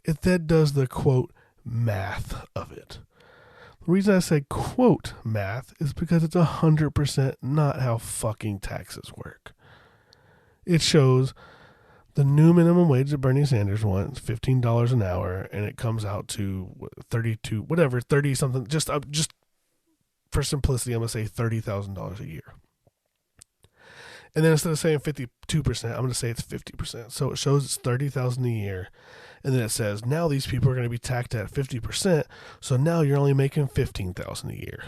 Speaker 1: it then does the quote math of it. The reason I say quote math is because it's 100% not how fucking taxes work. It shows the new minimum wage that Bernie Sanders wants, $15 an hour, and it comes out to 32, whatever, 30 something, just for simplicity, I'm going to say $30,000 a year. And then instead of saying 52%, I'm going to say it's 50%. So it shows it's $30,000 a year. And then it says, now these people are going to be taxed at 50%, so now you're only making $15,000 a year.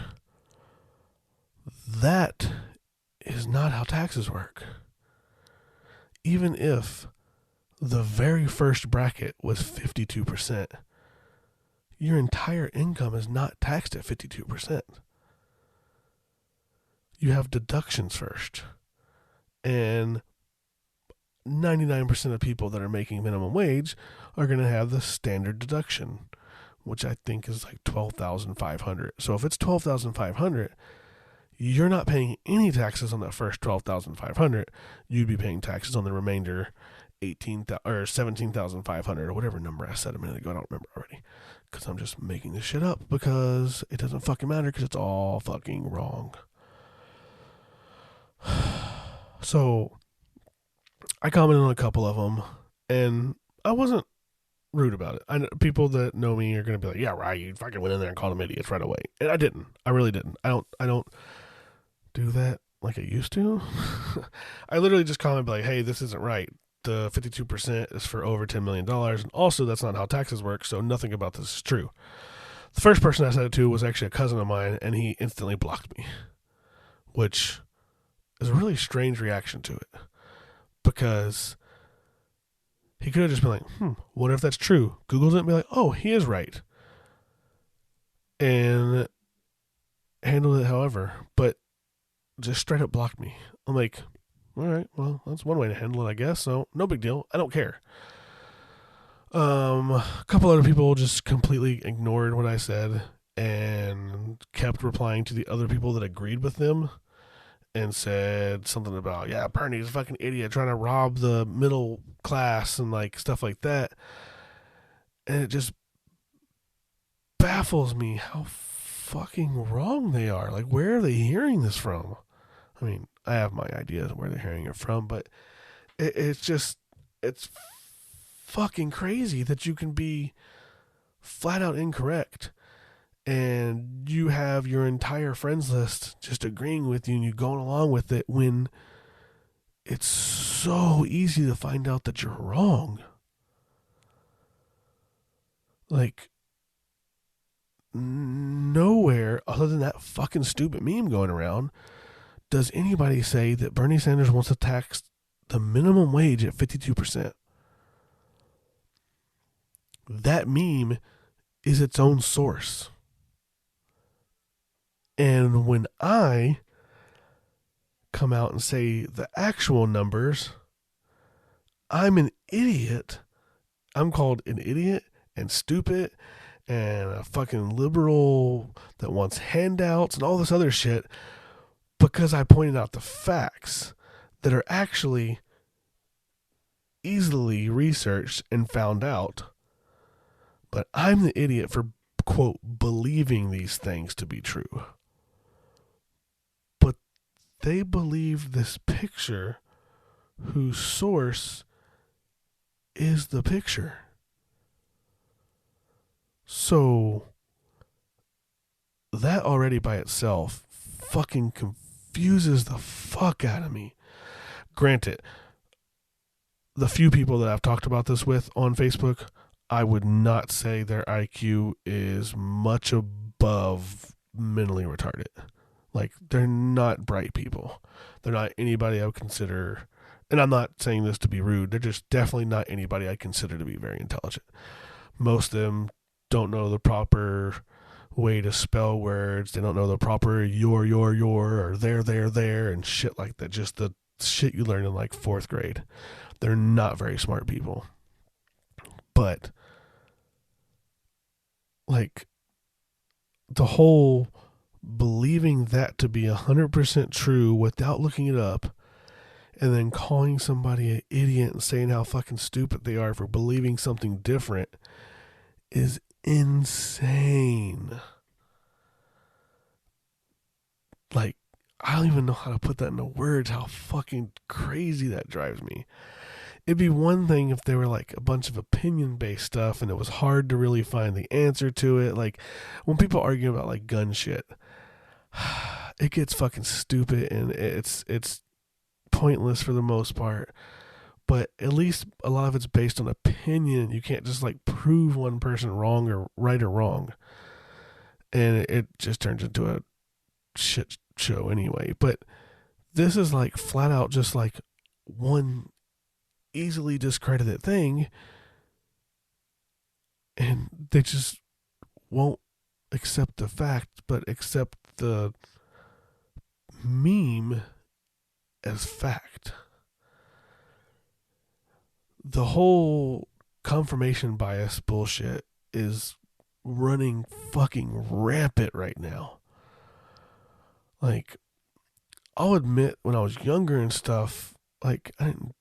Speaker 1: That is not how taxes work. Even if the very first bracket was 52%, your entire income is not taxed at 52%. You have deductions first. And 99% of people that are making minimum wage are going to have the standard deduction, which I think is like $12,500. So if it's $12,500, you're not paying any taxes on that first $12,500. You'd be paying taxes on the remainder $17,500 or whatever number I said a minute ago. I don't remember already because I'm just making this shit up because it doesn't fucking matter because it's all fucking wrong. So I commented on a couple of them, and I wasn't rude about it. People that know me are going to be like, yeah, right, you fucking went in there and called them idiots right away. And I didn't. I really didn't. I don't do that like I used to. I literally just commented like, hey, this isn't right. The 52% is for over $10 million. And also, that's not how taxes work, so nothing about this is true. The first person I said it to was actually a cousin of mine, and he instantly blocked me, which is a really strange reaction to it. Because he could have just been like, what if that's true? Googled it and be like, oh, he is right. And handled it however. But just straight up blocked me. I'm like, all right, well, that's one way to handle it, I guess. So no big deal. I don't care. A couple other people just completely ignored what I said and kept replying to the other people that agreed with them. And said something about, yeah, Bernie's a fucking idiot trying to rob the middle class and like stuff like that. And it just baffles me how fucking wrong they are. Like, where are they hearing this from? I mean, I have my ideas of where they're hearing it from, but it's fucking crazy that you can be flat out incorrect. And you have your entire friends list just agreeing with you and you going along with it when it's so easy to find out that you're wrong. Like, nowhere other than that fucking stupid meme going around does anybody say that Bernie Sanders wants to tax the minimum wage at 52%. That meme is its own source. And when I come out and say the actual numbers, I'm an idiot. I'm called an idiot and stupid and a fucking liberal that wants handouts and all this other shit because I pointed out the facts that are actually easily researched and found out. But I'm the idiot for, quote, believing these things to be true. they believe this picture whose source is the picture. So that already by itself fucking confuses the fuck out of me. Granted, the few people that I've talked about this with on Facebook, I would not say their IQ is much above mentally retarded. Like, they're not bright people. They're not anybody I would consider, and I'm not saying this to be rude, they're just definitely not anybody I consider to be very intelligent. Most of them don't know the proper way to spell words. They don't know the proper your, or there, and shit like that. Just the shit you learn in like 4th grade. They're not very smart people. But, like, the whole believing that to be 100% true without looking it up, and then calling somebody an idiot and saying how fucking stupid they are for believing something different is insane. Like, I don't even know how to put that into words, how fucking crazy that drives me. It'd be one thing if there were like a bunch of opinion-based stuff and it was hard to really find the answer to it. Like, when people argue about like gun shit, it gets fucking stupid and it's pointless for the most part. But at least a lot of it's based on opinion. You can't just like prove one person wrong or right or wrong. And it just turns into a shit show anyway. But this is like flat out just like one easily discredited thing, and they just won't accept the fact, but accept the meme as fact. The whole confirmation bias bullshit is running fucking rampant right now. Like, I'll admit when I was younger and stuff, like, I didn't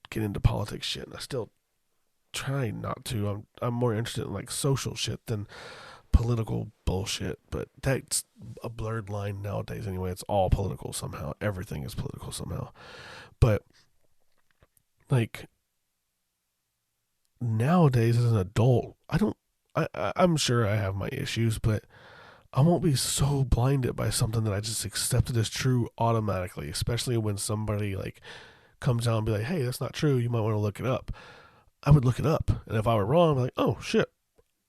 Speaker 1: get into politics shit, and I still try not to. I'm more interested in like social shit than political bullshit, but that's a blurred line nowadays anyway. It's all political somehow. Everything is political somehow. But like, nowadays as an adult, I'm sure I have my issues, but I won't be so blinded by something that I just accepted as true automatically, especially when somebody like comes out and be like, hey, that's not true, you might want to look it up. I would look it up, and if I were wrong, I'm like, oh shit,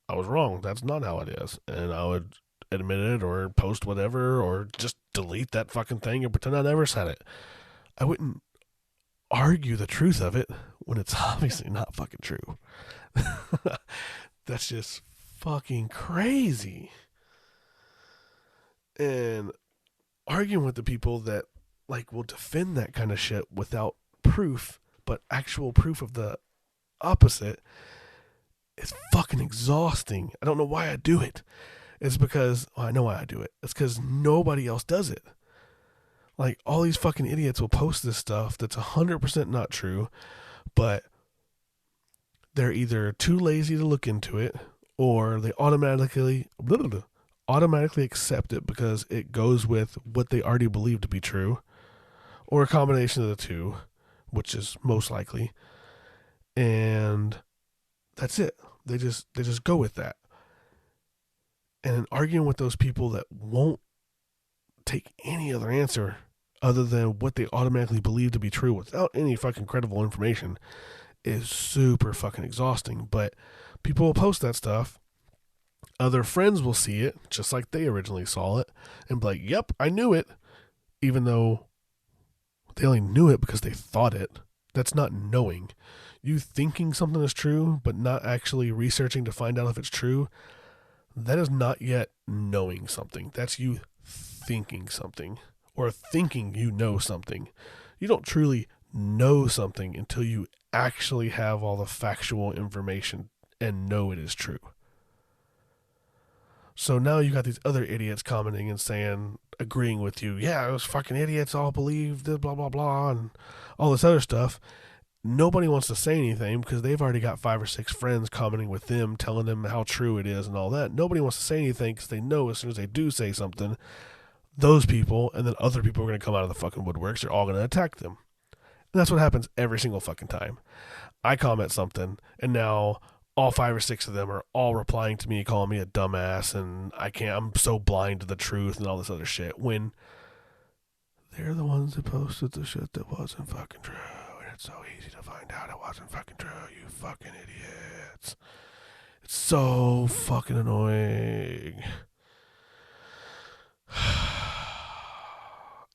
Speaker 1: I was wrong, that's not how it is, and I would admit it or post whatever or just delete that fucking thing and pretend I never said it. I wouldn't argue the truth of it when it's obviously not fucking true. That's just fucking crazy. And arguing with the people that like will defend that kind of shit without proof, but actual proof of the opposite, is fucking exhausting. I don't know why I do it. It's because, well, I know why I do it. It's because nobody else does it. Like, all these fucking idiots will post this stuff that's 100% not true, but they're either too lazy to look into it, or they automatically accept it because it goes with what they already believe to be true, or a combination of the two, which is most likely. And that's it. They just go with that. And arguing with those people that won't take any other answer other than what they automatically believe to be true without any fucking credible information is super fucking exhausting. But people will post that stuff. Other friends will see it just like they originally saw it and be like, yep, I knew it. Even though they only knew it because they thought it. That's not knowing. You thinking something is true, but not actually researching to find out if it's true, that is not yet knowing something. That's you thinking something, or thinking you know something. You don't truly know something until you actually have all the factual information and know it is true. So now you got these other idiots commenting and saying, agreeing with you, yeah, those fucking idiots all believe this, blah, blah, blah, and all this other stuff. Nobody wants to say anything because they've already got 5 or 6 friends commenting with them, telling them how true it is and all that. Nobody wants to say anything because they know as soon as they do say something, those people, and then other people are going to come out of the fucking woodworks. They're all going to attack them. And that's what happens every single fucking time. I comment something, and now all 5 or 6 of them are all replying to me, calling me a dumbass, and I'm so blind to the truth and all this other shit, when they're the ones that posted the shit that wasn't fucking true. And it's so easy to find out it wasn't fucking true, you fucking idiots. It's so fucking annoying.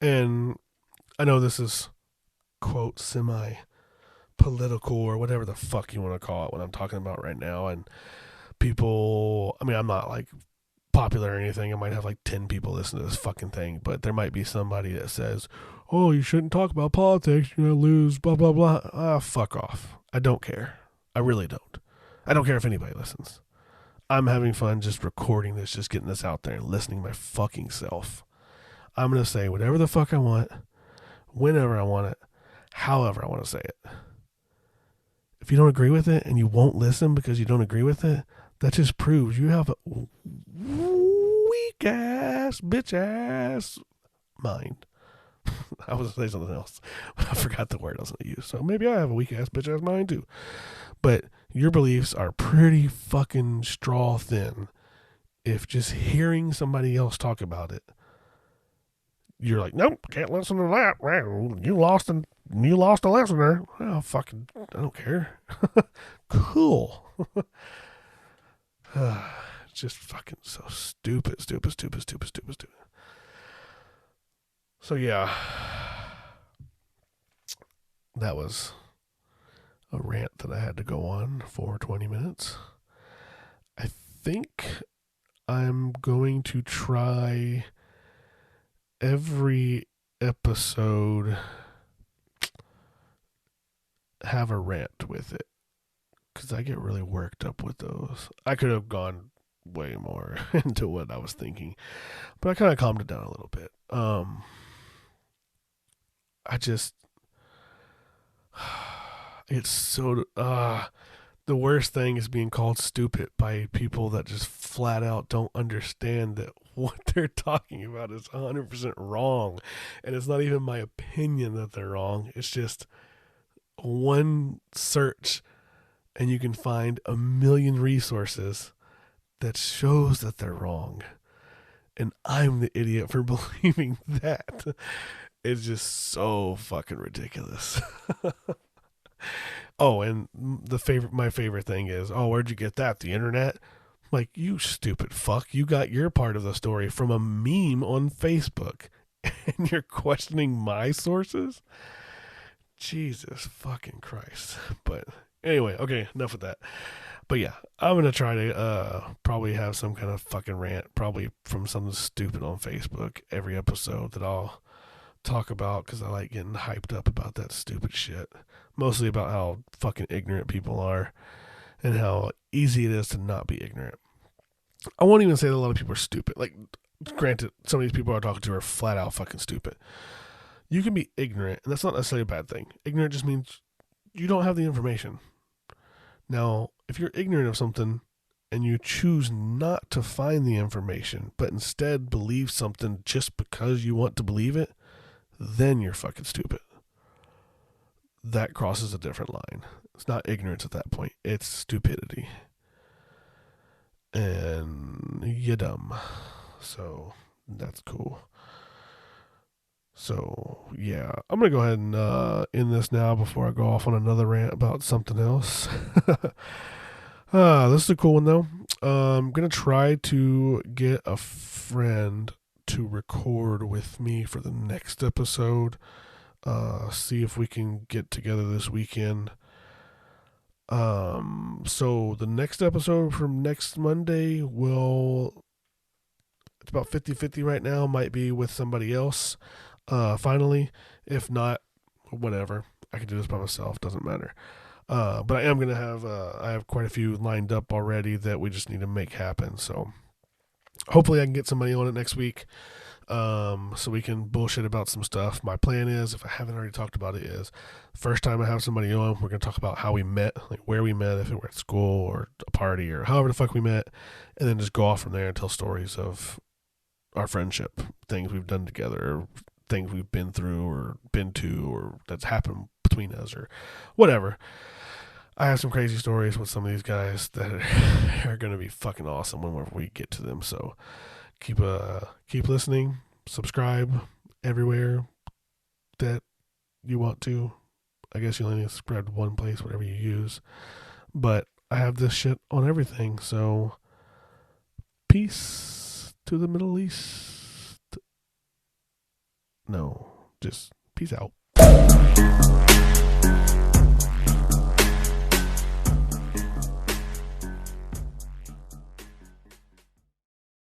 Speaker 1: And I know this is, quote, semi-political or whatever the fuck you want to call it, what I'm talking about right now. And people, I mean, I'm not like popular or anything. I might have like 10 people listen to this fucking thing, but there might be somebody that says, oh, you shouldn't talk about politics, you're going to lose, blah, blah, blah. Fuck off. I don't care. I really don't. I don't care if anybody listens. I'm having fun just recording this, just getting this out there and listening to my fucking self. I'm going to say whatever the fuck I want, whenever I want it, however I want to say it. If you don't agree with it and you won't listen because you don't agree with it, that just proves you have a weak ass, bitch ass mind. I was going to say something else. I forgot the word I was going to use. So maybe I have a weak ass, bitch ass mind too. But your beliefs are pretty fucking straw thin if just hearing somebody else talk about it, you're like, nope, can't listen to that. Well, you lost a listener. Oh, fucking, I don't care. Cool. It's just fucking so stupid. So yeah, that was a rant that I had to go on for 20 minutes. I think I'm going to try every episode have a rant with it, because I get really worked up with those. I could have gone way more into what I was thinking, but I kind of calmed it down a little bit. It's so the worst thing is being called stupid by people that just flat out don't understand that what they're talking about is 100% wrong. And it's not even my opinion that they're wrong. It's just one search and you can find a million resources that shows that they're wrong. And I'm the idiot for believing that. It's just so fucking ridiculous. Oh, and my favorite thing is, oh, where'd you get that? The internet? Like, you stupid fuck. You got your part of the story from a meme on Facebook, and you're questioning my sources? Jesus fucking Christ. But anyway, okay, enough of that. But yeah, I'm going to try to probably have some kind of fucking rant, probably from something stupid on Facebook every episode that I'll talk about, because I like getting hyped up about that stupid shit. Mostly about how fucking ignorant people are and how easy it is to not be ignorant. I won't even say that a lot of people are stupid. Like, granted, some of these people I'm talking to are flat out fucking stupid. You can be ignorant, and that's not necessarily a bad thing. Ignorant just means you don't have the information. Now, if you're ignorant of something and you choose not to find the information, but instead believe something just because you want to believe it, then you're fucking stupid. That crosses a different line. It's not ignorance at that point. It's stupidity. And you're dumb. So that's cool. So yeah, I'm going to go ahead and end this now before I go off on another rant about something else. This is a cool one though. I'm going to try to get a friend to record with me for the next episode. See if we can get together this weekend. So the next episode from next Monday it's about 50-50 right now, might be with somebody else. Finally, if not, whatever. I can do this by myself, doesn't matter. But I am going to have, I have quite a few lined up already that we just need to make happen. So hopefully I can get somebody on it next week. So we can bullshit about some stuff. My plan is, if I haven't already talked about it, is first time I have somebody on, we're going to talk about how we met, like where we met, if it were at school or a party or however the fuck we met, and then just go off from there and tell stories of our friendship, things we've done together, things we've been through or been to, or that's happened between us, or whatever. I have some crazy stories with some of these guys that are going to be fucking awesome whenever we get to them. So keep listening, subscribe everywhere that you want to. I guess you only need to subscribe to one place, whatever you use. But I have this shit on everything. So peace to the Middle East. No, just peace out.